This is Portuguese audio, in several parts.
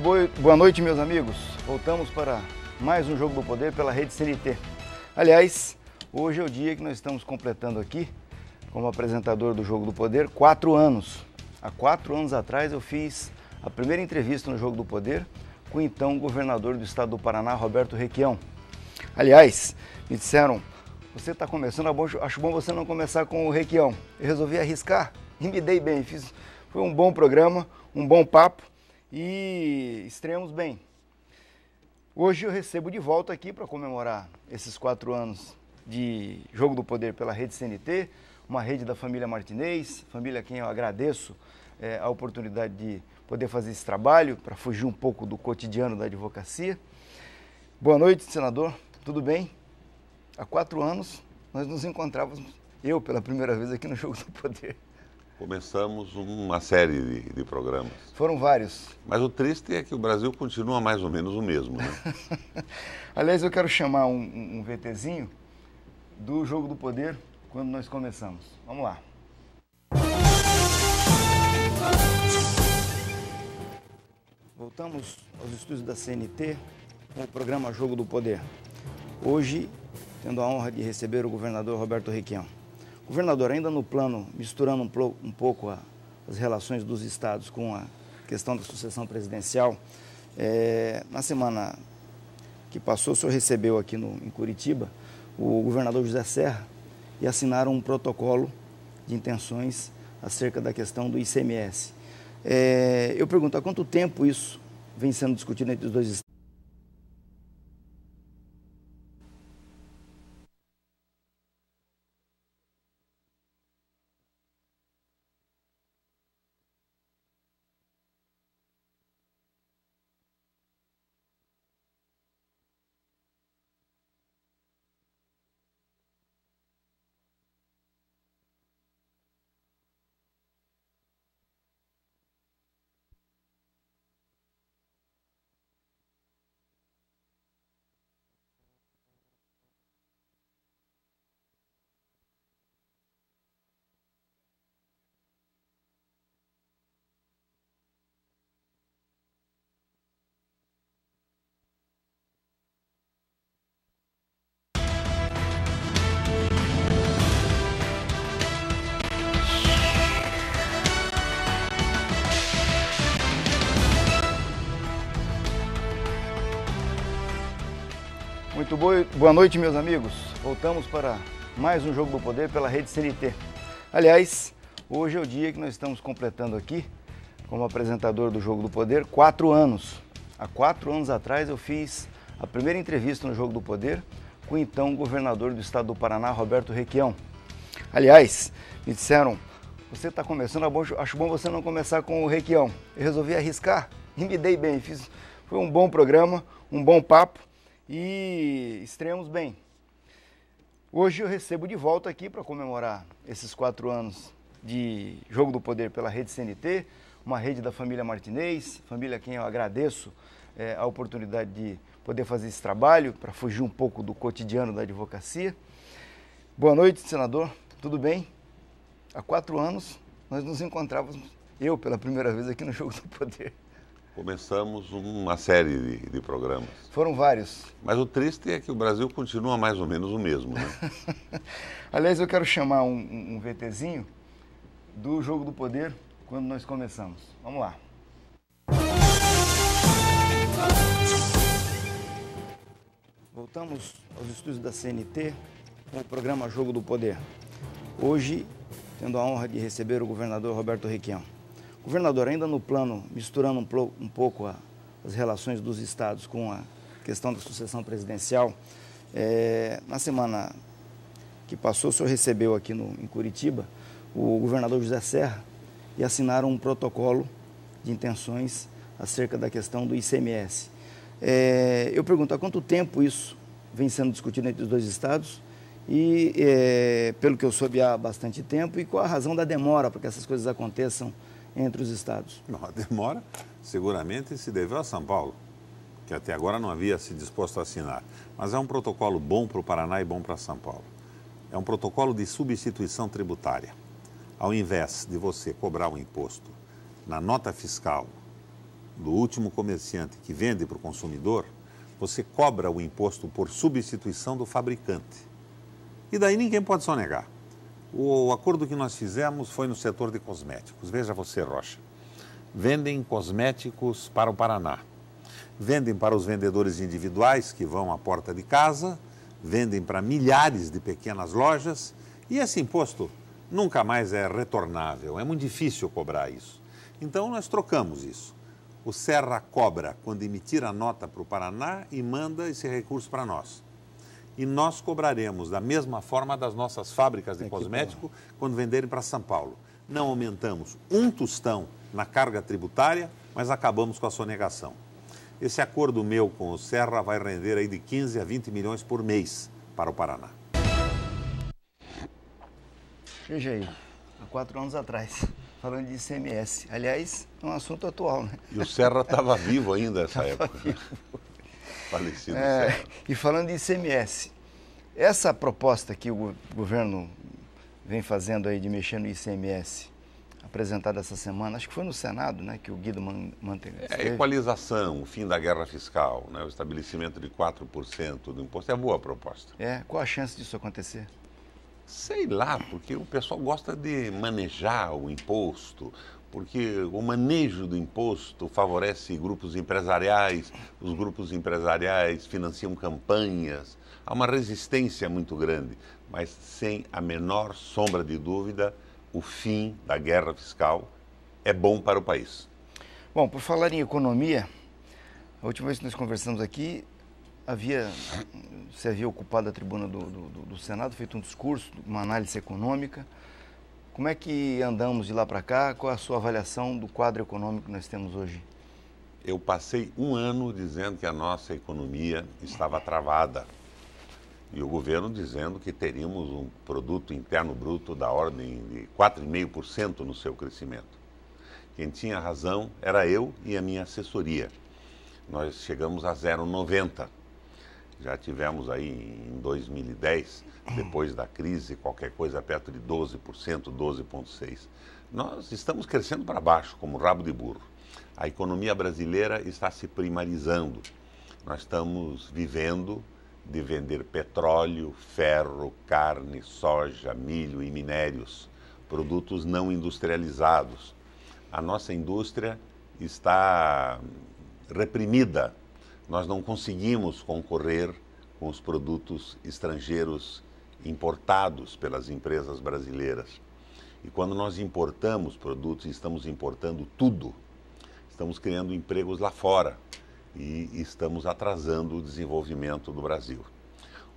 Boa noite, meus amigos. Voltamos para mais um Jogo do Poder pela Rede CNT. Aliás, hoje é o dia que nós estamos completando aqui, como apresentador do Jogo do Poder, 4 anos. Há 4 anos atrás eu fiz a primeira entrevista no Jogo do Poder com o então governador do estado do Paraná, Roberto Requião. Aliás, me disseram, você está começando, acho bom você não começar com o Requião. Eu resolvi arriscar e me dei bem. Foi um bom programa, um bom papo e estreamos bem. Hoje eu recebo de volta aqui para comemorar esses 4 anos de Jogo do Poder pela Rede CNT, uma rede da família Martinez, família a quem eu agradeço a oportunidade de poder fazer esse trabalho para fugir um pouco do cotidiano da advocacia. Boa noite, senador, tudo bem? Há 4 anos nós nos encontrávamos, eu pela primeira vez aqui no Jogo do Poder. Começamos uma série de programas. Foram vários. Mas o triste é que o Brasil continua mais ou menos o mesmo, né? Aliás, eu quero chamar um VTzinho do Jogo do Poder quando nós começamos. Vamos lá. Voltamos aos estúdios da CNT com o programa Jogo do Poder. Hoje, tendo a honra de receber o governador Roberto Requião. Governador, ainda no plano, misturando um pouco as relações dos estados com a questão da sucessão presidencial, na semana que passou, o senhor recebeu aqui em Curitiba o governador José Serra e assinaram um protocolo de intenções acerca da questão do ICMS. Eu pergunto, há quanto tempo isso vem sendo discutido entre os dois estados? Boa noite, meus amigos. Voltamos para mais um Jogo do Poder pela Rede CNT. Aliás, hoje é o dia que nós estamos completando aqui, como apresentador do Jogo do Poder, 4 anos. Há 4 anos atrás eu fiz a primeira entrevista no Jogo do Poder com o então governador do estado do Paraná, Roberto Requião. Aliás, me disseram, você está começando, acho bom você não começar com o Requião. Eu resolvi arriscar e me dei bem. Foi um bom programa, um bom papo e estreamos bem. Hoje eu recebo de volta aqui para comemorar esses 4 anos de Jogo do Poder pela Rede CNT, uma rede da família Martinez, família a quem eu agradeço a oportunidade de poder fazer esse trabalho para fugir um pouco do cotidiano da advocacia. Boa noite, senador, tudo bem? Há 4 anos nós nos encontrávamos, eu pela primeira vez aqui no Jogo do Poder. Começamos uma série de programas. Foram vários. Mas o triste é que o Brasil continua mais ou menos o mesmo, né? Aliás, eu quero chamar um VTzinho do Jogo do Poder quando nós começamos. Vamos lá. Voltamos aos estúdios da CNT com o programa Jogo do Poder. Hoje, tendo a honra de receber o governador Roberto Requião. Governador, ainda no plano, misturando um pouco as relações dos estados com a questão da sucessão presidencial, na semana que passou, o senhor recebeu aqui em Curitiba o governador José Serra e assinaram um protocolo de intenções acerca da questão do ICMS. Eu pergunto, há quanto tempo isso vem sendo discutido entre os dois estados? E, pelo que eu soube, há bastante tempo, e qual a razão da demora para que essas coisas aconteçam entre os estados? Não, a demora seguramente se deveu a São Paulo, que até agora não havia se disposto a assinar. Mas é um protocolo bom para o Paraná e bom para São Paulo. É um protocolo de substituição tributária. Ao invés de você cobrar o imposto na nota fiscal do último comerciante que vende para o consumidor, você cobra o imposto por substituição do fabricante. E daí ninguém pode sonegar. O acordo que nós fizemos foi no setor de cosméticos. Veja você, Rocha. Vendem cosméticos para o Paraná. Vendem para os vendedores individuais que vão à porta de casa, vendem para milhares de pequenas lojas e esse imposto nunca mais é retornável. É muito difícil cobrar isso. Então nós trocamos isso. O Serra cobra quando emitir a nota para o Paraná e manda esse recurso para nós. E nós cobraremos da mesma forma das nossas fábricas de cosmético quando venderem para São Paulo. Não aumentamos um tostão na carga tributária, mas acabamos com a sonegação. Esse acordo meu com o Serra vai render aí de 15 a 20 milhões por mês para o Paraná. Veja aí, há 4 anos atrás, falando de ICMS. Aliás, é um assunto atual, né? E o Serra estava vivo ainda nessa época. Né? Falecido Serra. E falando de ICMS, essa proposta que o governo vem fazendo aí de mexer no ICMS, apresentada essa semana, acho que foi no Senado, né, que o Guido Mantega. A equalização, o fim da guerra fiscal, né, o estabelecimento de 4% do imposto, é boa proposta. Qual a chance disso acontecer? Sei lá, porque o pessoal gosta de manejar o imposto, porque o manejo do imposto favorece grupos empresariais, os grupos empresariais financiam campanhas, há uma resistência muito grande, mas sem a menor sombra de dúvida, o fim da guerra fiscal é bom para o país. Bom, por falar em economia, a última vez que nós conversamos aqui, você havia ocupado a tribuna do Senado, feito um discurso, uma análise econômica. Como é que andamos de lá para cá? Qual é a sua avaliação do quadro econômico que nós temos hoje? Eu passei um ano dizendo que a nossa economia estava travada. E o governo dizendo que teríamos um produto interno bruto da ordem de 4,5% no seu crescimento. Quem tinha razão era eu e a minha assessoria. Nós chegamos a 0,90%. Já tivemos aí em 2010, depois da crise, qualquer coisa perto de 12%, 12,6%. Nós estamos crescendo para baixo, como rabo de burro. A economia brasileira está se primarizando. Nós estamos vivendo de vender petróleo, ferro, carne, soja, milho e minérios, produtos não industrializados. A nossa indústria está reprimida. Nós não conseguimos concorrer com os produtos estrangeiros importados pelas empresas brasileiras. E quando nós importamos produtos, estamos importando tudo. Estamos criando empregos lá fora e estamos atrasando o desenvolvimento do Brasil.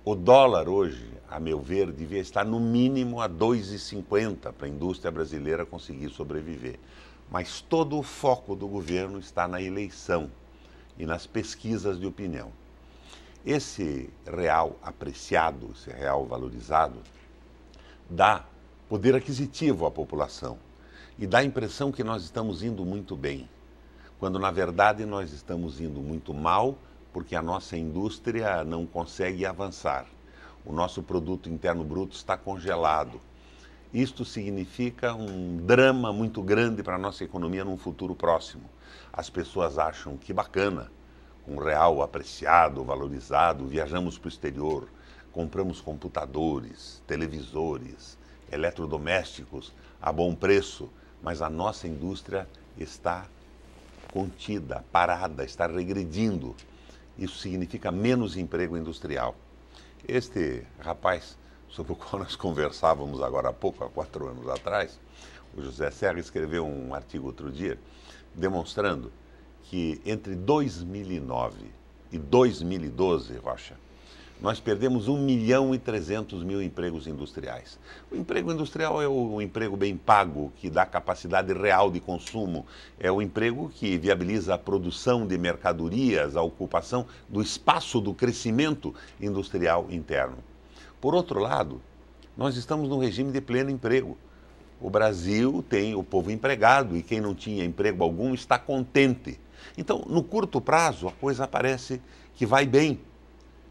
O dólar hoje, a meu ver, devia estar no mínimo a 2,50 para a indústria brasileira conseguir sobreviver. Mas todo o foco do governo está na eleição e nas pesquisas de opinião. Esse real apreciado, esse real valorizado, dá poder aquisitivo à população e dá a impressão que nós estamos indo muito bem, quando na verdade nós estamos indo muito mal porque a nossa indústria não consegue avançar. O nosso produto interno bruto está congelado. Isto significa um drama muito grande para a nossa economia num futuro próximo. As pessoas acham que bacana, com o real apreciado, valorizado, viajamos para o exterior, compramos computadores, televisores, eletrodomésticos a bom preço, mas a nossa indústria está contida, parada, está regredindo. Isso significa menos emprego industrial. Este rapaz, sobre o qual nós conversávamos agora há pouco, há 4 anos atrás, o José Serra escreveu um artigo outro dia, demonstrando que entre 2009 e 2012, Rocha, nós perdemos 1.300.000 empregos industriais. O emprego industrial é o emprego bem pago, que dá capacidade real de consumo. É o emprego que viabiliza a produção de mercadorias, a ocupação do espaço do crescimento industrial interno. Por outro lado, nós estamos num regime de pleno emprego. O Brasil tem o povo empregado e quem não tinha emprego algum está contente. Então, no curto prazo, a coisa parece que vai bem.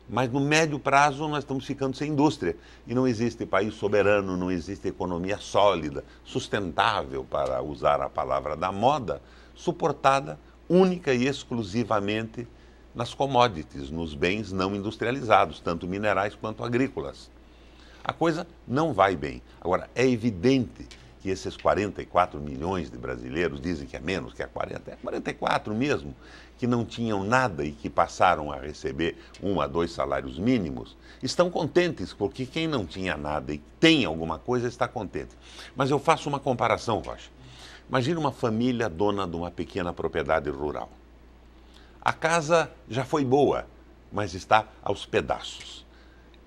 Mas no médio prazo nós estamos ficando sem indústria e não existe país soberano, não existe economia sólida, sustentável, para usar a palavra da moda, suportada única e exclusivamente nas commodities, nos bens não industrializados, tanto minerais quanto agrícolas. A coisa não vai bem. Agora, é evidente que esses 44 milhões de brasileiros, dizem que é menos, que é 40, é 44 mesmo, que não tinham nada e que passaram a receber 1 a 2 salários mínimos, estão contentes, porque quem não tinha nada e tem alguma coisa está contente. Mas eu faço uma comparação, Rocha. Imagina uma família dona de uma pequena propriedade rural. A casa já foi boa, mas está aos pedaços.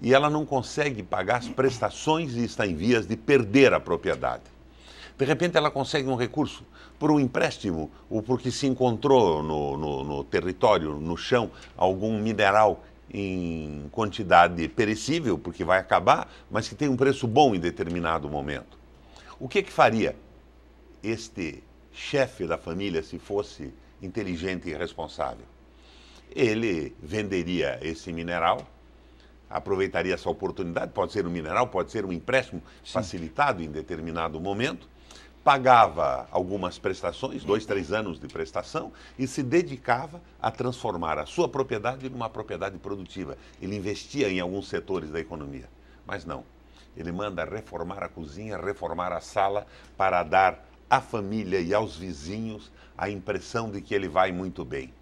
E ela não consegue pagar as prestações e está em vias de perder a propriedade. De repente ela consegue um recurso por um empréstimo ou porque se encontrou no território, no chão, algum mineral em quantidade perecível, porque vai acabar, mas que tem um preço bom em determinado momento. O que faria este chefe da família se fosse inteligente e responsável? Ele venderia esse mineral, aproveitaria essa oportunidade, pode ser um mineral, pode ser um empréstimo facilitado em determinado momento, pagava algumas prestações, 2, 3 anos de prestação, e se dedicava a transformar a sua propriedade numa propriedade produtiva. Ele investia em alguns setores da economia, mas não. Ele manda reformar a cozinha, reformar a sala para dar à família e aos vizinhos a impressão de que ele vai muito bem.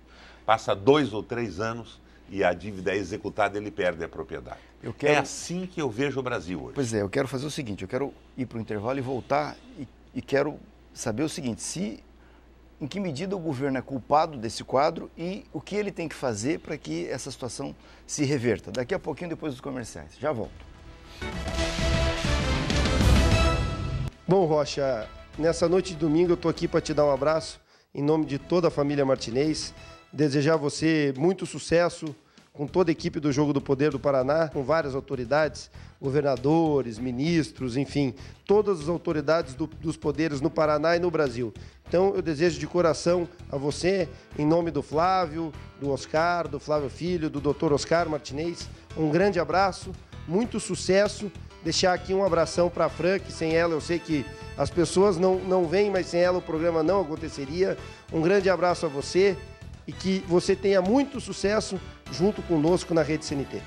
Passa 2 ou 3 anos e a dívida é executada e ele perde a propriedade. É assim que eu vejo o Brasil hoje. Pois é, eu quero fazer o seguinte, eu quero ir para o intervalo e voltar e quero saber o seguinte, em que medida o governo é culpado desse quadro e o que ele tem que fazer para que essa situação se reverta. Daqui a pouquinho, depois dos comerciais. Já volto. Bom, Rocha, nessa noite de domingo eu estou aqui para te dar um abraço em nome de toda a família Martinez, desejar a você muito sucesso com toda a equipe do Jogo do Poder do Paraná, com várias autoridades, governadores, ministros, enfim, todas as autoridades dos poderes no Paraná e no Brasil. Então, eu desejo de coração a você, em nome do Flávio, do Oscar, do Flávio Filho, do Dr. Oscar Martinez, um grande abraço, muito sucesso. Deixar aqui um abração para a Fran, que sem ela eu sei que as pessoas não vêm, mas sem ela o programa não aconteceria. Um grande abraço a você e que você tenha muito sucesso junto conosco na Rede CNT.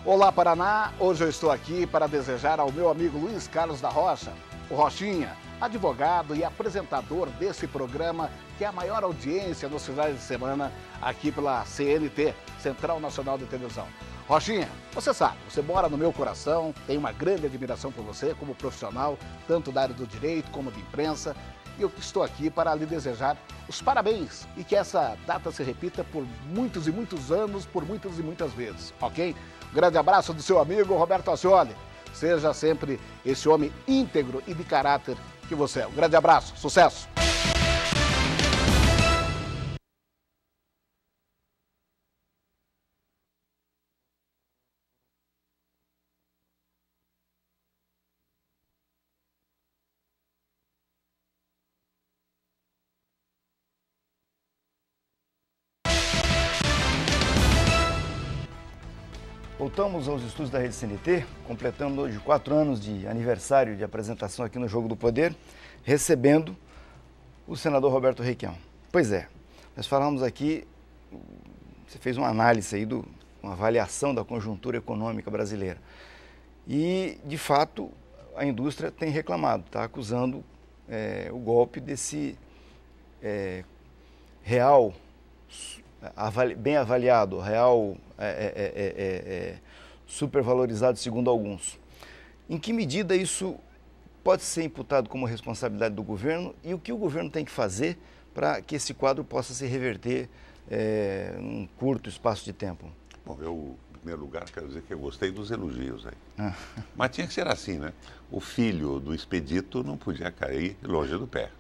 Olá, Paraná! Hoje eu estou aqui para desejar ao meu amigo Luiz Carlos da Rocha, o Rochinha, advogado e apresentador desse programa, que é a maior audiência nos finais de semana aqui pela CNT, Central Nacional de Televisão. Rochinha, você sabe, você mora no meu coração, tenho uma grande admiração por você como profissional, tanto da área do direito como de imprensa, e eu estou aqui para lhe desejar os parabéns e que essa data se repita por muitos e muitos anos, por muitas e muitas vezes, ok? Um grande abraço do seu amigo Roberto Ascioli. Seja sempre esse homem íntegro e de caráter que você é. Um grande abraço, sucesso! Voltamos aos estúdios da Rede CNT, completando hoje 4 anos de aniversário de apresentação aqui no Jogo do Poder, recebendo o senador Roberto Requião. Pois é, nós falamos aqui, você fez uma análise aí, uma avaliação da conjuntura econômica brasileira. E, de fato, a indústria tem reclamado, está acusando o golpe desse real, bem avaliado, real supervalorizado segundo alguns. Em que medida isso pode ser imputado como responsabilidade do governo e o que o governo tem que fazer para que esse quadro possa se reverter num curto espaço de tempo? Bom, eu, em primeiro lugar, quero dizer que eu gostei dos elogios aí. Mas tinha que ser assim, né? O filho do expedito não podia cair longe do pé.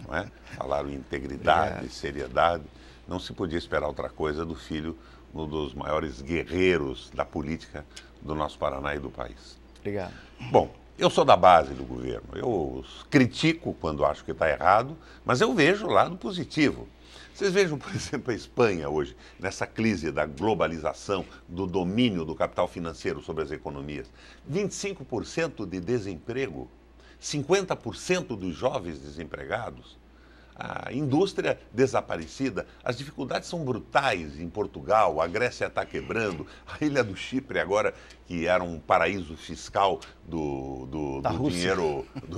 Não é? Falaram em integridade, seriedade. Não se podia esperar outra coisa do filho, um dos maiores guerreiros da política do nosso Paraná e do país. Obrigado. Bom, eu sou da base do governo. Eu critico quando acho que está errado, mas eu vejo o lado positivo. Vocês vejam, por exemplo, a Espanha hoje, nessa crise da globalização, do domínio do capital financeiro sobre as economias. 25% de desemprego, 50% dos jovens desempregados. a indústria desaparecida. As dificuldades são brutais em Portugal, a Grécia está quebrando, a ilha do Chipre agora, que era um paraíso fiscal do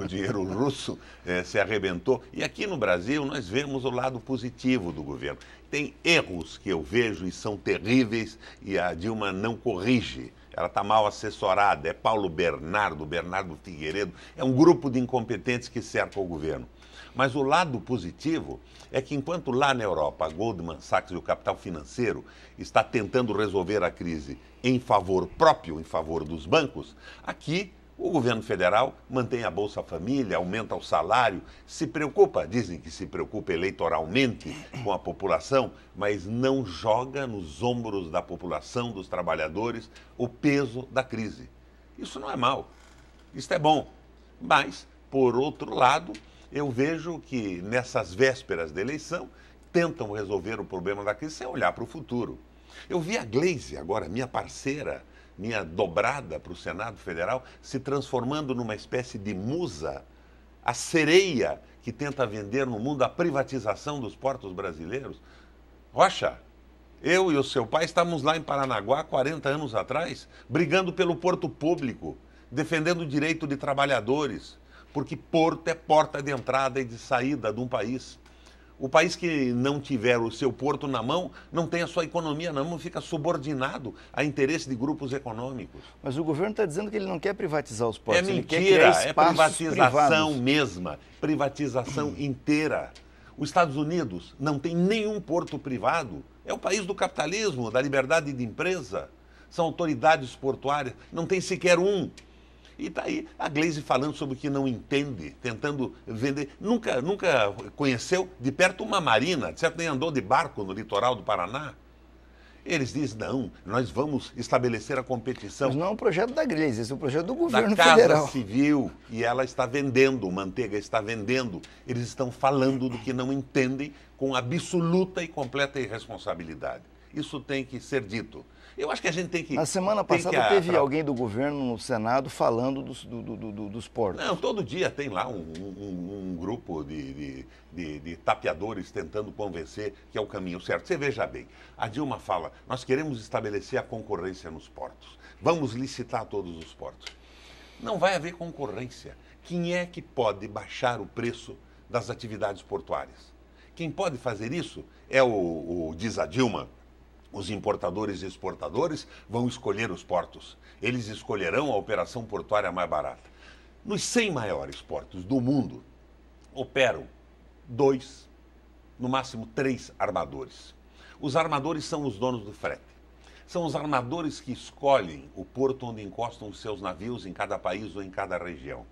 dinheiro russo, se arrebentou. E aqui no Brasil nós vemos o lado positivo do governo. Tem erros que eu vejo e são terríveis e a Dilma não corrige. Ela está mal assessorada, é Paulo Bernardo Figueiredo, é um grupo de incompetentes que cerca o governo. Mas o lado positivo é que enquanto lá na Europa a Goldman Sachs e o capital financeiro está tentando resolver a crise em favor próprio, em favor dos bancos, aqui o governo federal mantém a Bolsa Família, aumenta o salário, se preocupa, dizem que se preocupa eleitoralmente com a população, mas não joga nos ombros da população, dos trabalhadores, o peso da crise. Isso não é mal, isso é bom. Mas, por outro lado, eu vejo que nessas vésperas da eleição tentam resolver o problema da crise sem olhar para o futuro. Eu vi a Gleisi agora, minha parceira, minha dobrada para o Senado Federal, se transformando numa espécie de musa, a sereia que tenta vender no mundo a privatização dos portos brasileiros. Rocha, eu e o seu pai estávamos lá em Paranaguá 40 anos atrás, brigando pelo porto público, defendendo o direito de trabalhadores, porque porto é porta de entrada e de saída de um país. O país que não tiver o seu porto na mão, não tem a sua economia na mão, fica subordinado a interesse de grupos econômicos. Mas o governo está dizendo que ele não quer privatizar os portos. É mentira, ele quer criar é privatização privados. mesma, privatização inteira. Os Estados Unidos não tem nenhum porto privado. É o país do capitalismo, da liberdade de empresa. São autoridades portuárias, não tem sequer um. E está aí a Gleisi falando sobre o que não entende, tentando vender. Nunca conheceu de perto uma marina, de certo nem andou de barco no litoral do Paraná. Eles dizem, não, nós vamos estabelecer a competição. Mas não é um projeto da Gleisi, esse é um projeto do governo da Casa federal. Civil, e ela está vendendo, Manteiga está vendendo. Eles estão falando do que não entendem com absoluta e completa irresponsabilidade. Isso tem que ser dito. Eu acho que a gente tem que... Na semana passada teve alguém do governo no Senado falando dos portos. Não, todo dia tem lá um grupo de tapeadores tentando convencer que é o caminho certo. Você veja bem, a Dilma fala, nós queremos estabelecer a concorrência nos portos. Vamos licitar todos os portos. Não vai haver concorrência. Quem é que pode baixar o preço das atividades portuárias? Quem pode fazer isso é diz a Dilma, os importadores e exportadores vão escolher os portos. Eles escolherão a operação portuária mais barata. Nos 100 maiores portos do mundo, operam 2, no máximo 3 armadores. Os armadores são os donos do frete. São os armadores que escolhem o porto onde encostam os seus navios em cada país ou em cada região.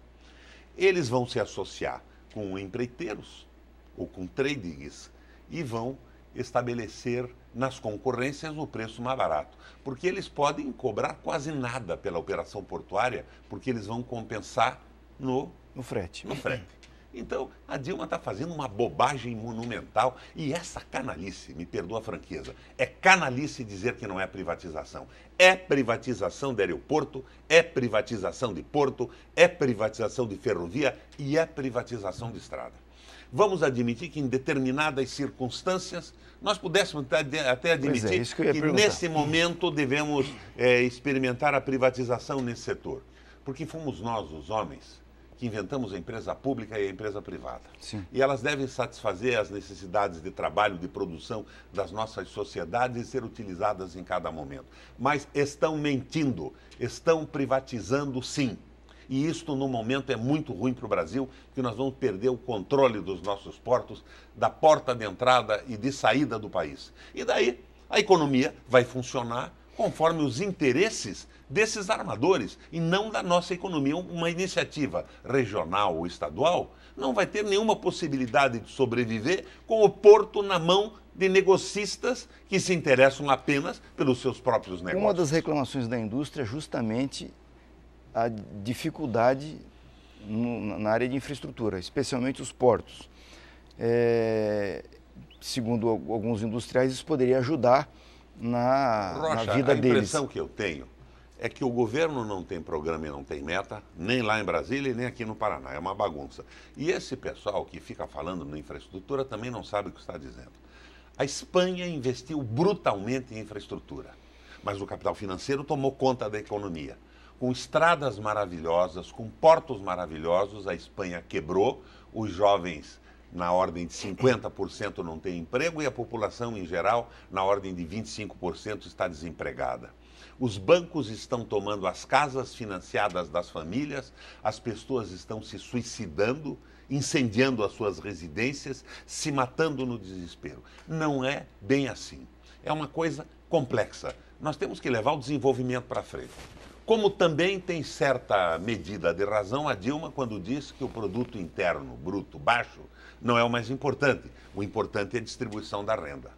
Eles vão se associar com empreiteiros ou com tradings e vão estabelecer nas concorrências o preço mais barato. Porque eles podem cobrar quase nada pela operação portuária, porque eles vão compensar no frete. Então, a Dilma está fazendo uma bobagem monumental e essa canalice, me perdoa a franqueza, é canalice dizer que não é privatização. É privatização de aeroporto, é privatização de porto, é privatização de ferrovia e é privatização de estrada. Vamos admitir que em determinadas circunstâncias nós pudéssemos até admitir que nesse momento devemos experimentar a privatização nesse setor. Porque fomos nós, os homens, que inventamos a empresa pública e a empresa privada. Sim. E elas devem satisfazer as necessidades de trabalho, de produção das nossas sociedades e ser utilizadas em cada momento. Mas estão mentindo, estão privatizando sim. E isto, no momento, é muito ruim para o Brasil, porque nós vamos perder o controle dos nossos portos, da porta de entrada e de saída do país. E daí, a economia vai funcionar conforme os interesses desses armadores e não da nossa economia. Uma iniciativa regional ou estadual não vai ter nenhuma possibilidade de sobreviver com o porto na mão de negocistas que se interessam apenas pelos seus próprios negócios. Uma das reclamações da indústria é justamente a dificuldade na área de infraestrutura, especialmente os portos. Segundo alguns industriais, isso poderia ajudar na vida deles. A impressão que eu tenho é que o governo não tem programa e não tem meta, nem lá em Brasília e nem aqui no Paraná. É uma bagunça. E esse pessoal que fica falando na infraestrutura também não sabe o que está dizendo. A Espanha investiu brutalmente em infraestrutura, mas o capital financeiro tomou conta da economia. Com estradas maravilhosas, com portos maravilhosos, a Espanha quebrou, os jovens na ordem de 50% não têm emprego e a população em geral na ordem de 25% está desempregada. Os bancos estão tomando as casas financiadas das famílias, as pessoas estão se suicidando, incendiando as suas residências, se matando no desespero. Não é bem assim. É uma coisa complexa. Nós temos que levar o desenvolvimento para frente. Como também tem certa medida de razão a Dilma quando diz que o produto interno bruto baixo não é o mais importante. O importante é a distribuição da renda.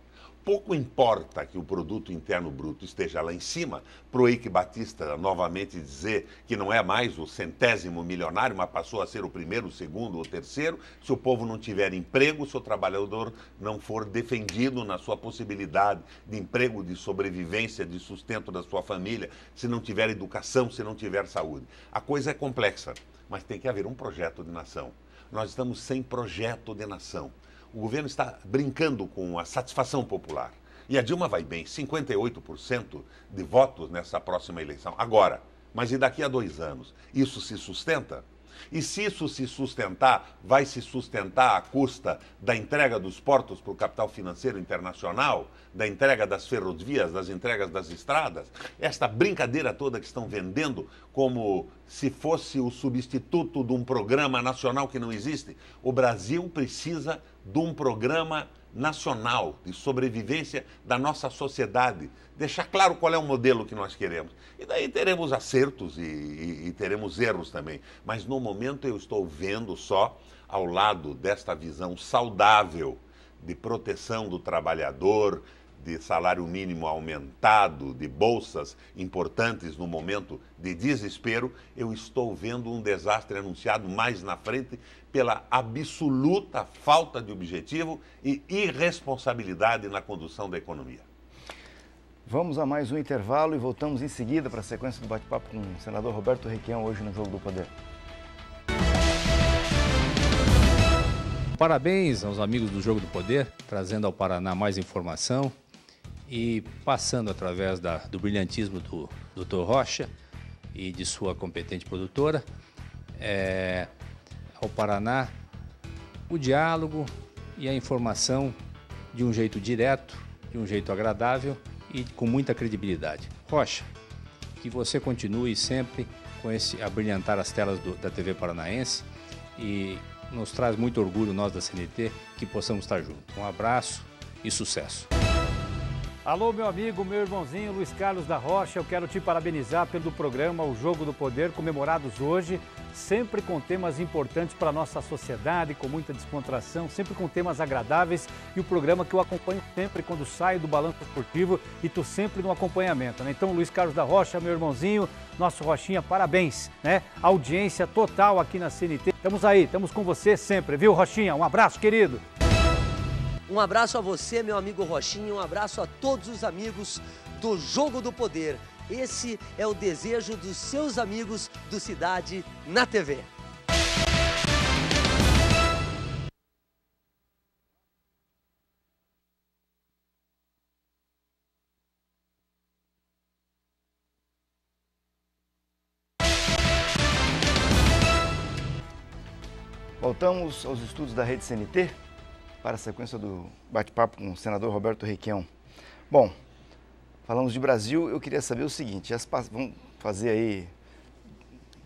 Pouco importa que o produto interno bruto esteja lá em cima, para o Eike Batista novamente dizer que não é mais o 100º milionário, mas passou a ser o primeiro, o segundo, o terceiro, se o povo não tiver emprego, se o trabalhador não for defendido na sua possibilidade de emprego, de sobrevivência, de sustento da sua família, se não tiver educação, se não tiver saúde. A coisa é complexa, mas tem que haver um projeto de nação. Nós estamos sem projeto de nação. O governo está brincando com a satisfação popular. E a Dilma vai bem, 58% de votos nessa próxima eleição. Agora, mas e daqui a 2 anos? Isso se sustenta? E se isso se sustentar, vai se sustentar à custa da entrega dos portos para o capital financeiro internacional, da entrega das ferrovias, das entregas das estradas? Esta brincadeira toda que estão vendendo como se fosse o substituto de um programa nacional que não existe. O Brasil precisa de um programa nacional de sobrevivência da nossa sociedade. Deixar claro qual é o modelo que nós queremos. E daí teremos acertos e teremos erros também. Mas no momento eu estou vendo só, ao lado desta visão saudável de proteção do trabalhador, de salário mínimo aumentado, de bolsas importantes no momento de desespero, eu estou vendo um desastre anunciado mais na frente pela absoluta falta de objetivo e irresponsabilidade na condução da economia. Vamos a mais um intervalo e voltamos em seguida para a sequência do bate-papo com o senador Roberto Requião, hoje no Jogo do Poder. Parabéns aos amigos do Jogo do Poder, trazendo ao Paraná mais informação e passando através do brilhantismo do Dr. Rocha e de sua competente produtora ao Paraná o diálogo e a informação de um jeito direto, de um jeito agradável e com muita credibilidade. Rocha, que você continue sempre a brilhantar as telas da TV Paranaense e nos traz muito orgulho, nós da CNT, que possamos estar juntos. Um abraço e sucesso. Alô, meu amigo, meu irmãozinho Luiz Carlos da Rocha, eu quero te parabenizar pelo programa O Jogo do Poder, comemorados hoje, sempre com temas importantes para a nossa sociedade, com muita descontração, sempre com temas agradáveis e o programa que eu acompanho sempre quando saio do Balanço Esportivo e estou sempre no acompanhamento, né? Então, Luiz Carlos da Rocha, meu irmãozinho, nosso Rochinha, parabéns, né? Audiência total aqui na CNT, estamos aí, estamos com você sempre, viu, Rochinha? Um abraço, querido! Um abraço a você, meu amigo Rochinha, um abraço a todos os amigos do Jogo do Poder. Esse é o desejo dos seus amigos do Cidade na TV. Voltamos aos estudos da Rede CNT para a sequência do bate-papo com o senador Roberto Requião. Bom, falamos de Brasil, eu queria saber o seguinte, vamos fazer aí,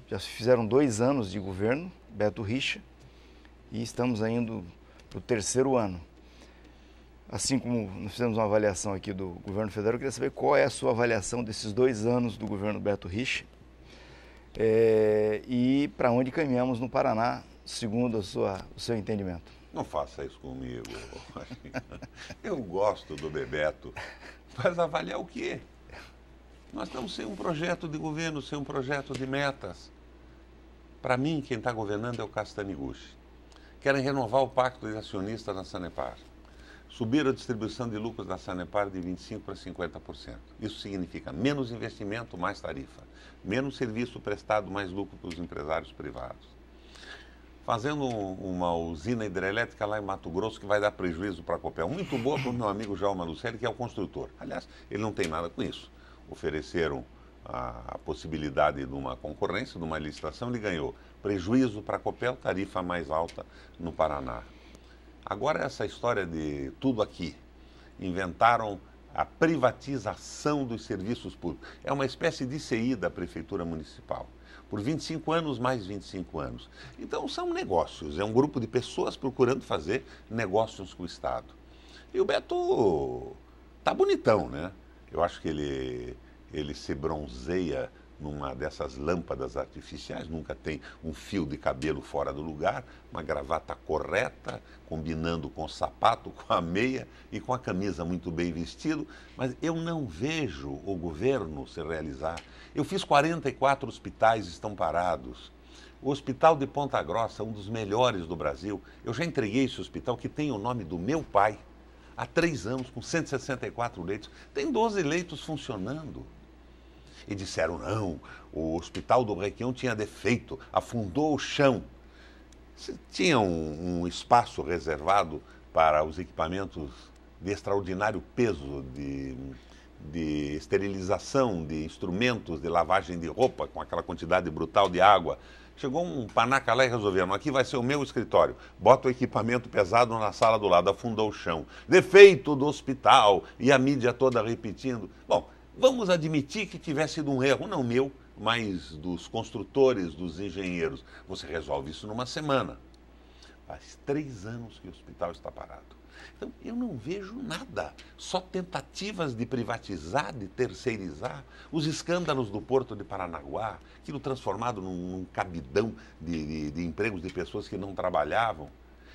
já fizeram 2 anos de governo, Beto Richa, e estamos indo para o 3º ano. Assim como nós fizemos uma avaliação aqui do governo federal, eu queria saber qual é a sua avaliação desses 2 anos do governo Beto Richa e para onde caminhamos no Paraná, segundo o seu entendimento. Não faça isso comigo. Eu gosto do Bebeto, mas avaliar o quê? Nós estamos sem um projeto de governo, sem um projeto de metas. Para mim, quem está governando é o Castaniguchi. Querem renovar o pacto de acionistas na Sanepar. Subiram a distribuição de lucros da Sanepar de 25% para 50%. Isso significa menos investimento, mais tarifa. Menos serviço prestado, mais lucro para os empresários privados. Fazendo uma usina hidrelétrica lá em Mato Grosso que vai dar prejuízo para a Copel. Muito boa para o meu amigo João Malucelli, que é o construtor. Aliás, ele não tem nada com isso. Ofereceram a possibilidade de uma concorrência, de uma licitação, ele ganhou. Prejuízo para a Copel, tarifa mais alta no Paraná. Agora essa história de tudo aqui, inventaram a privatização dos serviços públicos. É uma espécie de CI da Prefeitura Municipal. Por 25 anos, mais 25 anos. Então são negócios, é um grupo de pessoas procurando fazer negócios com o Estado. E o Beto tá bonitão, né? Eu acho que ele se bronzeia numa dessas lâmpadas artificiais, nunca tem um fio de cabelo fora do lugar, uma gravata correta, combinando com o sapato, com a meia e com a camisa muito bem vestido, mas eu não vejo o governo se realizar. Eu fiz 44 hospitais, estão parados. O Hospital de Ponta Grossa, um dos melhores do Brasil, eu já entreguei esse hospital, que tem o nome do meu pai, há 3 anos, com 164 leitos. Tem 12 leitos funcionando. E disseram, não, o Hospital do Requião tinha defeito, afundou o chão. Tinha um espaço reservado para os equipamentos de extraordinário peso, de esterilização, de instrumentos, de lavagem de roupa, com aquela quantidade brutal de água. Chegou um panaca lá e resolveram, aqui vai ser o meu escritório. Bota o equipamento pesado na sala do lado, afundou o chão. Defeito do hospital, e a mídia toda repetindo. Bom, vamos admitir que tivesse sido um erro, não meu, mas dos construtores, dos engenheiros. Você resolve isso numa semana. Faz 3 anos que o hospital está parado. Então, eu não vejo nada, só tentativas de privatizar, de terceirizar, os escândalos do Porto de Paranaguá, aquilo transformado num cabidão de empregos de pessoas que não trabalhavam.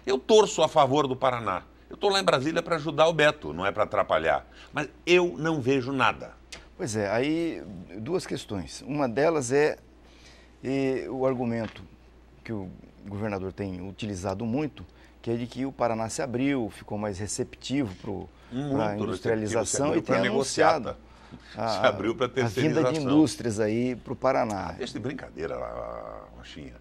Eu torço a favor do Paraná. Eu estou lá em Brasília para ajudar o Beto, não é para atrapalhar. Mas eu não vejo nada. Pois é, aí 2 questões. Uma delas é o argumento que o governador tem utilizado muito, que é de que o Paraná se abriu, ficou mais receptivo para a industrialização e tem anunciado se abriu para a vinda de indústrias aí para o Paraná. Deixa de brincadeira, Rochinha.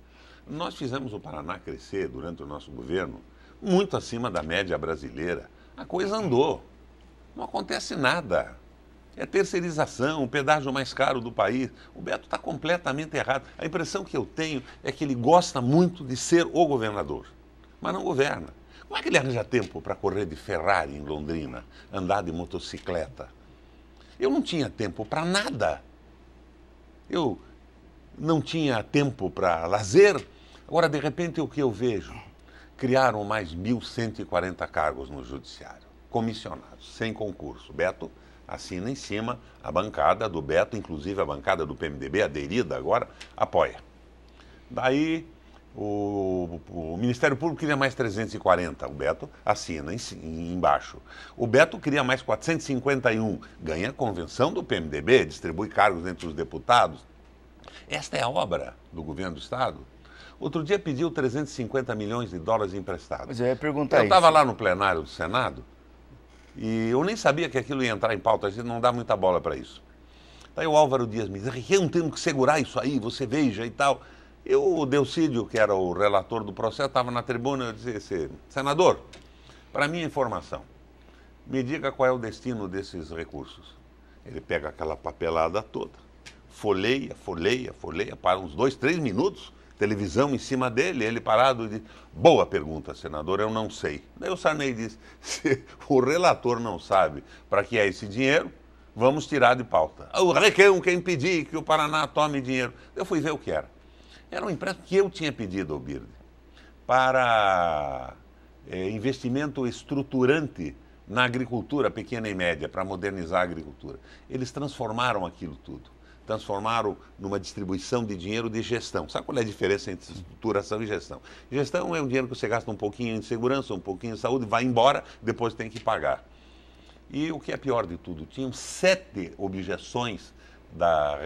Nós fizemos o Paraná crescer durante o nosso governo muito acima da média brasileira. A coisa andou. Não acontece nada. É terceirização, o pedágio mais caro do país. O Beto está completamente errado. A impressão que eu tenho é que ele gosta muito de ser o governador, mas não governa. Como é que ele arranja tempo para correr de Ferrari em Londrina, andar de motocicleta? Eu não tinha tempo para nada. Eu não tinha tempo para lazer. Agora, de repente, o que eu vejo? Criaram mais 1.140 cargos no judiciário, comissionados, sem concurso. Beto assina em cima, a bancada do Beto, inclusive a bancada do PMDB, aderida agora, apoia. Daí o Ministério Público queria mais 340, o Beto assina embaixo. O Beto queria mais 451, ganha a convenção do PMDB, distribui cargos entre os deputados. Esta é a obra do governo do Estado. Outro dia pediu 350 milhões de dólares emprestados. Mas eu ia perguntar Eu estava lá no plenário do Senado, e eu nem sabia que aquilo ia entrar em pauta, a gente não dá muita bola para isso. Daí o Álvaro Dias me disse, eu tenho que segurar isso aí, você veja e tal. O Delcídio, que era o relator do processo, estava na tribuna, eu disse, senador, para minha informação, me diga qual é o destino desses recursos. Ele pega aquela papelada toda, folheia, para uns 2, 3 minutos, televisão em cima dele, ele parado e diz, boa pergunta, senador, eu não sei. Daí o Sarney disse, se o relator não sabe para que é esse dinheiro, vamos tirar de pauta. O Requião quer impedir que o Paraná tome dinheiro. Eu fui ver o que era. Era um empréstimo que eu tinha pedido ao BIRD para investimento estruturante na agricultura pequena e média, para modernizar a agricultura. Eles transformaram aquilo tudo. Transformaram numa distribuição de dinheiro de gestão. Sabe qual é a diferença entre estruturação e gestão? Gestão é um dinheiro que você gasta um pouquinho em segurança, um pouquinho em saúde, vai embora, depois tem que pagar. E o que é pior de tudo, tinham 7 objeções da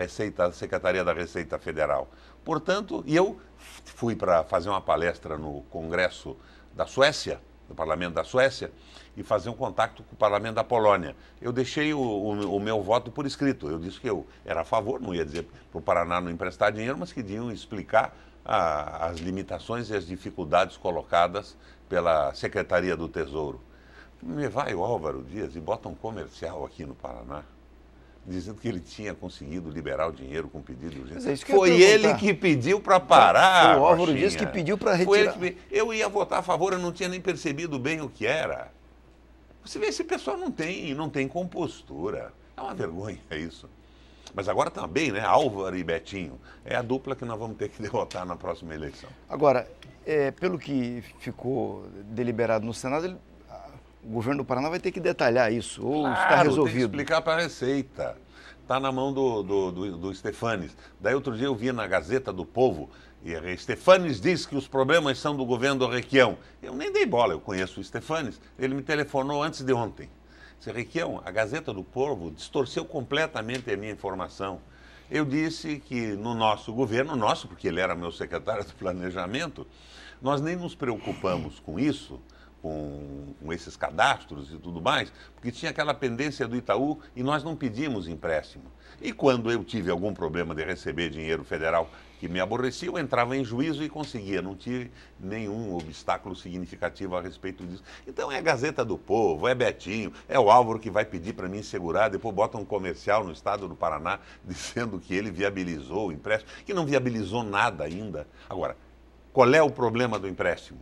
Secretaria da Receita Federal. Portanto, eu fui para fazer uma palestra no Congresso da Suécia, do parlamento da Suécia, e fazer um contato com o parlamento da Polônia. Eu deixei o meu voto por escrito. Eu disse que eu era a favor, não ia dizer para o Paraná não emprestar dinheiro, mas que iam explicar as limitações e as dificuldades colocadas pela Secretaria do Tesouro. Me vai o Álvaro Dias e bota um comercial aqui no Paraná, dizendo que ele tinha conseguido liberar o dinheiro com pedido de urgência. Foi ele que pediu para parar. Foi o Álvaro Dias que pediu para retirar. Eu ia votar a favor, eu não tinha nem percebido bem o que era. Você vê, esse pessoal não tem compostura. É uma vergonha isso. Mas agora também, né? Álvaro e Betinho. É a dupla que nós vamos ter que derrotar na próxima eleição. Agora, pelo que ficou deliberado no Senado, o governo do Paraná vai ter que detalhar isso, ou está resolvido? Tem que explicar para a Receita. Está na mão do Stefanes. Daí outro dia eu vi na Gazeta do Povo, e Stefanes diz que os problemas são do governo do Requião. Eu nem dei bola, eu conheço o Stefanes. Ele me telefonou antes de ontem. Disse, Requião, a Gazeta do Povo distorceu completamente a minha informação. Eu disse que no nosso governo, porque ele era meu secretário de planejamento, nós nem nos preocupamos com isso, com esses cadastros e tudo mais, porque tinha aquela pendência do Itaú e nós não pedimos empréstimo. E quando eu tive algum problema de receber dinheiro federal que me aborrecia, eu entrava em juízo e conseguia. Não tive nenhum obstáculo significativo a respeito disso. Então é a Gazeta do Povo, é Betinho, é o Álvaro que vai pedir para mim segurar, depois bota um comercial no estado do Paraná dizendo que ele viabilizou o empréstimo, que não viabilizou nada ainda. Agora, qual é o problema do empréstimo?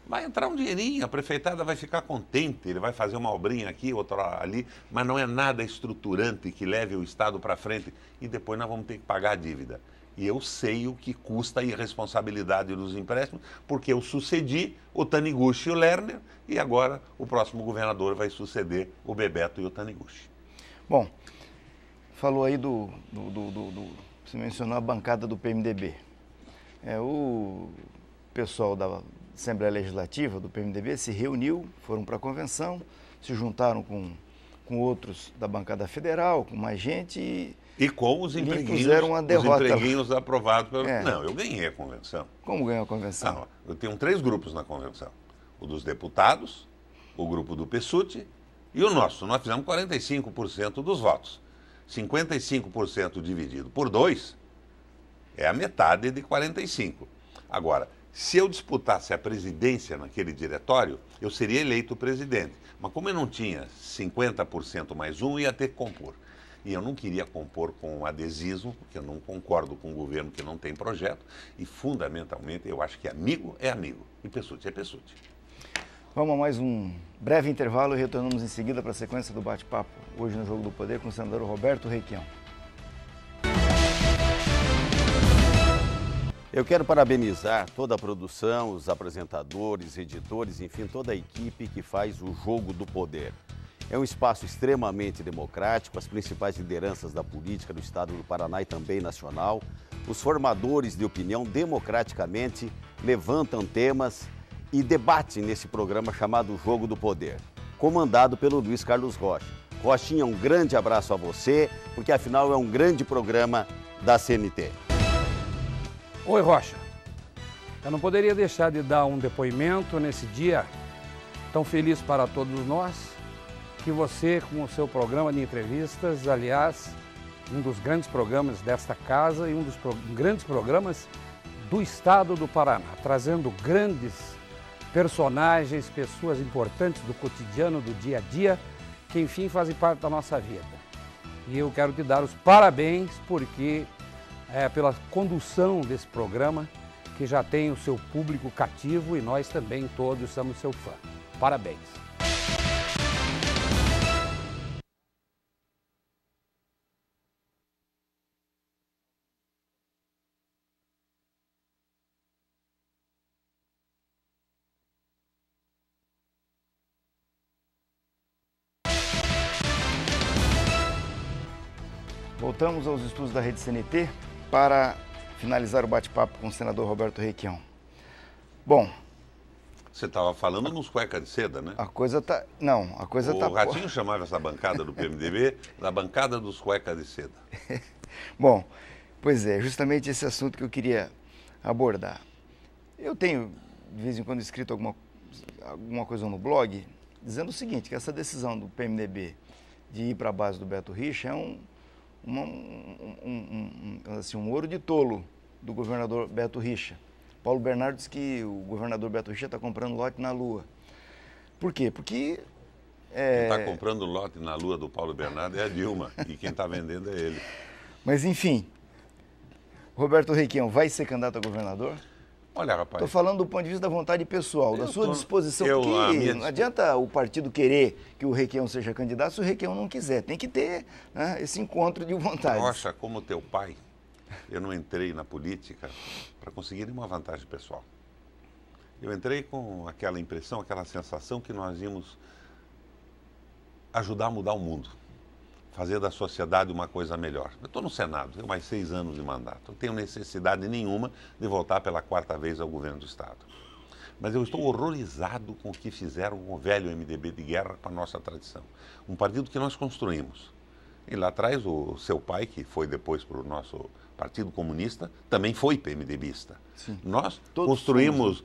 Vai entrar um dinheirinho, a prefeitada vai ficar contente, ele vai fazer uma obrinha aqui, outra ali, mas não é nada estruturante que leve o Estado para frente e depois nós vamos ter que pagar a dívida. E eu sei o que custa a irresponsabilidade dos empréstimos, porque eu sucedi o Taniguchi e o Lerner e agora o próximo governador vai suceder o Bebeto e o Taniguchi. Bom, falou aí você mencionou a bancada do PMDB. O pessoal da Assembleia Legislativa do PMDB se reuniu, foram para a convenção, se juntaram com outros da bancada federal, com mais gente e com os empreguinhos aprovados pelo... Não, eu ganhei a convenção. Como ganhou a convenção? Não, eu tenho 3 grupos na convenção. O dos deputados, o grupo do Pessutti e o nosso. Nós fizemos 45% dos votos. 55% dividido por 2 é a metade de 45%. Agora, se eu disputasse a presidência naquele diretório, eu seria eleito presidente. Mas como eu não tinha 50% mais um, ia ter que compor. E eu não queria compor com adesismo, porque eu não concordo com um governo que não tem projeto. E, fundamentalmente, eu acho que amigo é amigo. E Pessutti é Pessutti. Vamos a mais um breve intervalo e retornamos em seguida para a sequência do bate-papo. Hoje no Jogo do Poder com o senador Roberto Requião. Eu quero parabenizar toda a produção, os apresentadores, editores, enfim, toda a equipe que faz o Jogo do Poder. É um espaço extremamente democrático, as principais lideranças da política do estado do Paraná e também nacional, os formadores de opinião democraticamente levantam temas e debatem nesse programa chamado Jogo do Poder, comandado pelo Luiz Carlos Rocha. Rochinha, um grande abraço a você, porque afinal é um grande programa da CNT. Oi, Rocha. Eu não poderia deixar de dar um depoimento nesse dia tão feliz para todos nós, que você, com o seu programa de entrevistas, aliás, um dos grandes programas desta casa e um dos grandes programas do estado do Paraná, trazendo grandes personagens, pessoas importantes do cotidiano, do dia a dia, que enfim fazem parte da nossa vida. E eu quero te dar os parabéns porque pela condução desse programa, que já tem o seu público cativo e nós também todos somos seu fã. Parabéns! Voltamos aos estudos da Rede CNT para finalizar o bate-papo com o senador Roberto Requião. Bom... Você estava falando nos cueca de seda, né? A coisa tá... Não, a coisa tá... O Ratinho chamava essa bancada do PMDB da bancada dos cueca de seda. Bom, pois é, justamente esse assunto que eu queria abordar. Eu tenho, de vez em quando, escrito alguma coisa no blog dizendo o seguinte, que essa decisão do PMDB de ir para a base do Beto Richa é um ouro de tolo do governador Beto Richa. Paulo Bernardo diz que o governador Beto Richa está comprando lote na Lua. Por quê? Porque... Quem está comprando lote na Lua do Paulo Bernardo é a Dilma, e quem está vendendo é ele. Mas, enfim, Roberto Requião vai ser candidato a governador? Olha, rapaz... Estou falando do ponto de vista da vontade pessoal, da sua disposição, porque não adianta o partido querer que o Requião seja candidato se o Requião não quiser. Tem que ter, né, esse encontro de vontade. Rocha, como teu pai, eu não entrei na política para conseguir nenhuma vantagem pessoal. Eu entrei com aquela impressão, aquela sensação que nós íamos ajudar a mudar o mundo, fazer da sociedade uma coisa melhor. Eu estou no Senado, tenho mais 6 anos de mandato, não tenho necessidade nenhuma de voltar pela 4ª vez ao governo do Estado. Mas eu estou horrorizado com o que fizeram com o velho MDB de guerra com a nossa tradição. Um partido que nós construímos. E lá atrás o seu pai, que foi depois para o nosso Partido Comunista, também foi PMDBista. Sim. Nós construímos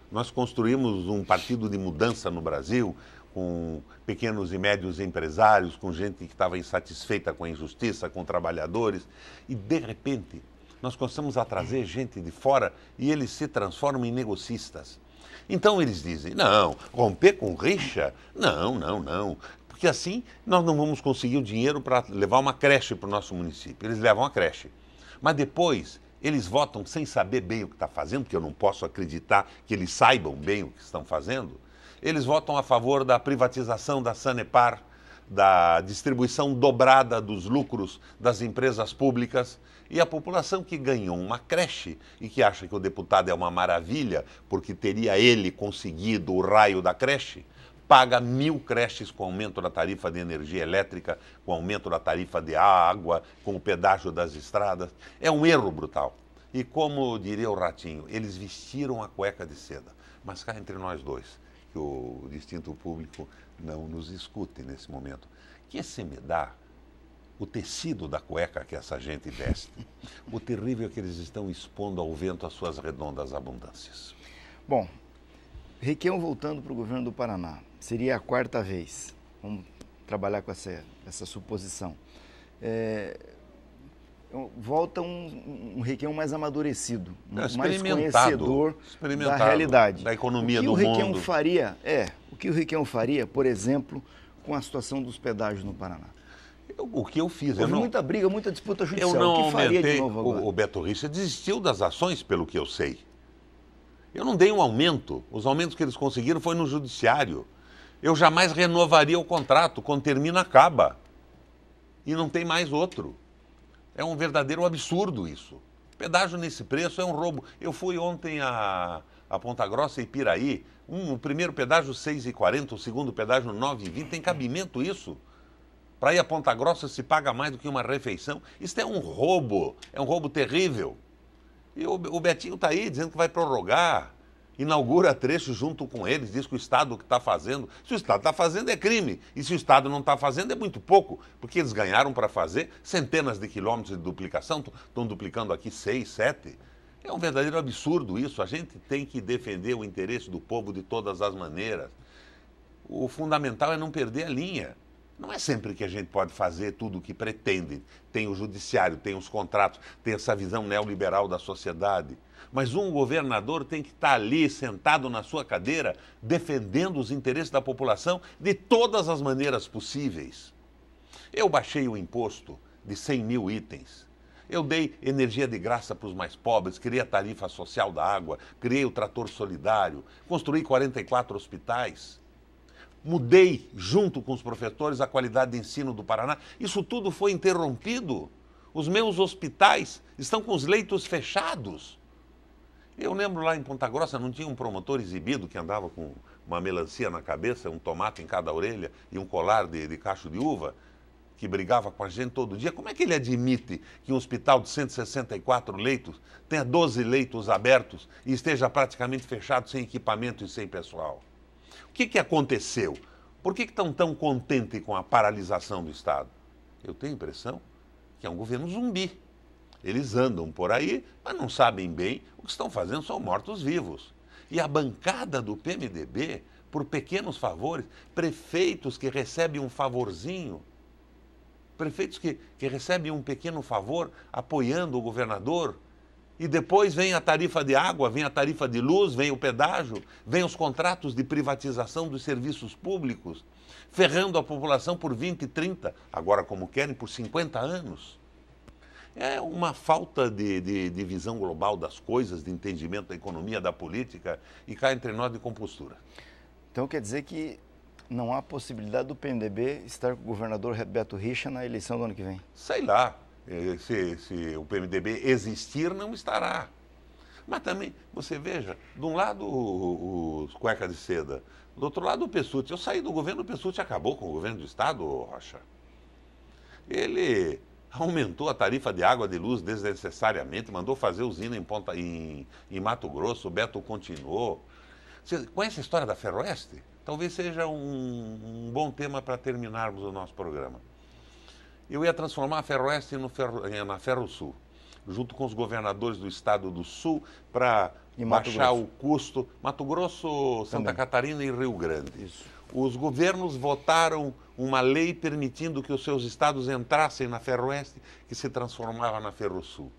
um partido de mudança no Brasil, com pequenos e médios empresários, com gente que estava insatisfeita com a injustiça, com trabalhadores. E, de repente, nós começamos a trazer gente de fora e eles se transformam em negocistas. Então eles dizem, não, romper com Richa? Não. Porque assim nós não vamos conseguir o dinheiro para levar uma creche para o nosso município. Eles levam a creche. Mas depois eles votam sem saber bem o que está fazendo, porque eu não posso acreditar que eles saibam bem o que estão fazendo. Eles votam a favor da privatização da Sanepar, da distribuição dobrada dos lucros das empresas públicas, e a população que ganhou uma creche e que acha que o deputado é uma maravilha porque teria ele conseguido o raio da creche, paga 1000 creches com aumento da tarifa de energia elétrica, com aumento da tarifa de água, com o pedágio das estradas. É um erro brutal. E como diria o Ratinho, eles vestiram a cueca de seda. Mas cá entre nós dois, que o distinto público não nos escute nesse momento. Que se me dá o tecido da cueca que essa gente veste. O terrível é que eles estão expondo ao vento as suas redondas abundâncias. Bom, Requião voltando para o governo do Paraná. Seria a 4ª vez. Vamos trabalhar com essa suposição. Volta um Requião mais amadurecido, mais conhecedor da realidade. Da economia do mundo. O que o Requião faria, por exemplo, com a situação dos pedágios no Paraná? O que eu fiz? Houve muita briga, muita disputa judicial. Eu não o que faria aumentei. De novo agora? O Beto Richa desistiu das ações, pelo que eu sei. Eu não dei um aumento. Os aumentos que eles conseguiram foi no judiciário. Eu jamais renovaria o contrato. Quando termina, acaba. E não tem mais outro. É um verdadeiro absurdo isso. Pedágio nesse preço é um roubo. Eu fui ontem a Ponta Grossa e Piraí. O primeiro pedágio 6,40, o segundo pedágio 9,20. Tem cabimento isso? Para ir a Ponta Grossa se paga mais do que uma refeição. Isso é um roubo terrível. E o Betinho está aí dizendo que vai prorrogar. Inaugura trecho junto com eles, diz que o Estado que está fazendo. Se o Estado está fazendo é crime. E se o Estado não está fazendo é muito pouco. Porque eles ganharam para fazer centenas de quilômetros de duplicação. Estão duplicando aqui 6, 7. É um verdadeiro absurdo isso. A gente tem que defender o interesse do povo de todas as maneiras. O fundamental é não perder a linha. Não é sempre que a gente pode fazer tudo o que pretende. Tem o judiciário, tem os contratos, tem essa visão neoliberal da sociedade. Mas um governador tem que estar ali, sentado na sua cadeira, defendendo os interesses da população de todas as maneiras possíveis. Eu baixei o imposto de 100 mil itens. Eu dei energia de graça para os mais pobres, criei a tarifa social da água, criei o trator solidário, construí 44 hospitais. Mudei, junto com os professores, a qualidade de ensino do Paraná. Isso tudo foi interrompido. Os meus hospitais estão com os leitos fechados. Eu lembro lá em Ponta Grossa, não tinha um promotor exibido que andava com uma melancia na cabeça, um tomate em cada orelha e um colar de cacho de uva, que brigava com a gente todo dia. Como é que ele admite que um hospital de 164 leitos tenha 12 leitos abertos e esteja praticamente fechado, sem equipamento e sem pessoal? O que aconteceu? Por que estão tão contentes com a paralisação do Estado? Eu tenho a impressão que é um governo zumbi. Eles andam por aí, mas não sabem bem o que estão fazendo, são mortos-vivos. E a bancada do PMDB por pequenos favores, prefeitos que recebem um favorzinho, prefeitos que recebem um pequeno favor apoiando o governador, e depois vem a tarifa de água, vem a tarifa de luz, vem o pedágio, vem os contratos de privatização dos serviços públicos, ferrando a população por 20, 30, agora como querem, por 50 anos. É uma falta de visão global das coisas, de entendimento da economia, da política, e cá entre nós de compostura. Então quer dizer que não há possibilidade do PMDB estar com o governador Beto Richa na eleição do ano que vem? Sei lá, se o PMDB existir, não estará. Mas também, você veja, de um lado os cueca de seda, do outro lado o Pessutti. Eu saí do governo, o Pessutti acabou com o governo do Estado, Rocha. Ele aumentou a tarifa de água de luz desnecessariamente, mandou fazer usina em Mato Grosso, o Beto continuou. Você conhece a história da Ferroeste? Talvez seja um bom tema para terminarmos o nosso programa. Eu ia transformar a Ferroeste na Ferrosul, junto com os governadores do estado do Sul, para baixar o custo. Mato Grosso, Santa Catarina e Rio Grande. Isso. Os governos votaram uma lei permitindo que os seus estados entrassem na Ferroeste, que se transformava na Ferrosul.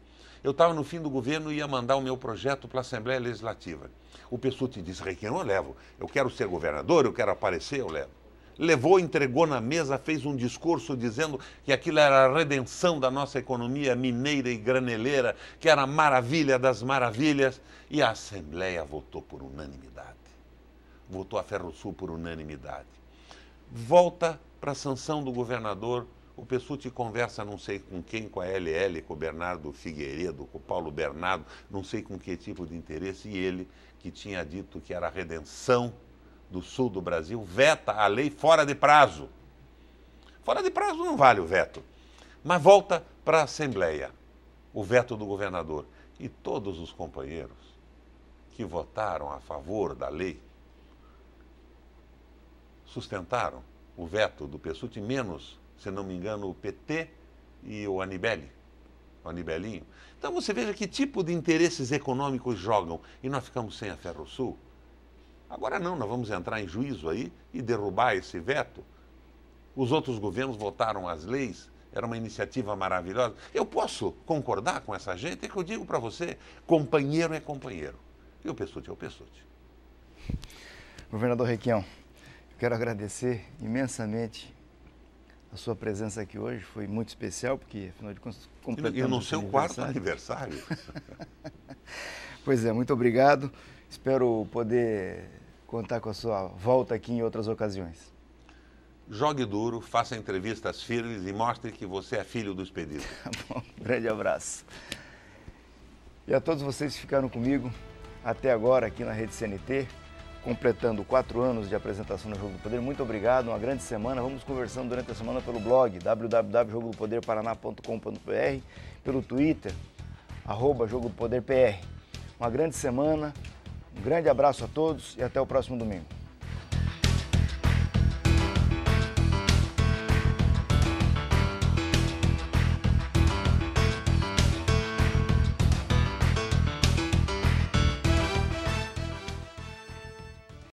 Eu estava no fim do governo e ia mandar o meu projeto para a Assembleia Legislativa. O Pessutti disse, Requião, eu levo. Eu quero ser governador, eu quero aparecer, eu levo. Levou, entregou na mesa, fez um discurso dizendo que aquilo era a redenção da nossa economia mineira e graneleira, que era a maravilha das maravilhas, e a Assembleia votou por unanimidade. Votou a Ferrosul por unanimidade. Volta para a sanção do governador, o Pessutti conversa não sei com quem, com a LL, com o Bernardo Figueiredo, com o Paulo Bernardo, não sei com que tipo de interesse, e ele, que tinha dito que era a redenção do sul do Brasil, veta a lei fora de prazo. Fora de prazo não vale o veto. Mas volta para a Assembleia, o veto do governador. E todos os companheiros que votaram a favor da lei sustentaram o veto do Pessutti, menos, se não me engano, o PT e o Anibeli, o Anibelinho. Então você veja que tipo de interesses econômicos jogam, e nós ficamos sem a Ferrosul. Agora não, nós vamos entrar em juízo aí e derrubar esse veto. Os outros governos votaram as leis, era uma iniciativa maravilhosa. Eu posso concordar com essa gente? É que eu digo para você, companheiro é companheiro. E o Pessutti é o Pessutti. Governador Requião, eu quero agradecer imensamente a sua presença aqui hoje. Foi muito especial, porque afinal de contas completamos e no seu quarto aniversário. Pois é, muito obrigado. Espero poder contar com a sua volta aqui em outras ocasiões. Jogue duro, faça entrevistas firmes e mostre que você é filho do Expedito. Tá bom, grande abraço. E a todos vocês que ficaram comigo até agora aqui na Rede CNT, completando 4 anos de apresentação no Jogo do Poder. Muito obrigado, uma grande semana. Vamos conversando durante a semana pelo blog www.jogodopoderparaná.com.br, pelo Twitter, @jogodopoderpr. Uma grande semana, um grande abraço a todos e até o próximo domingo.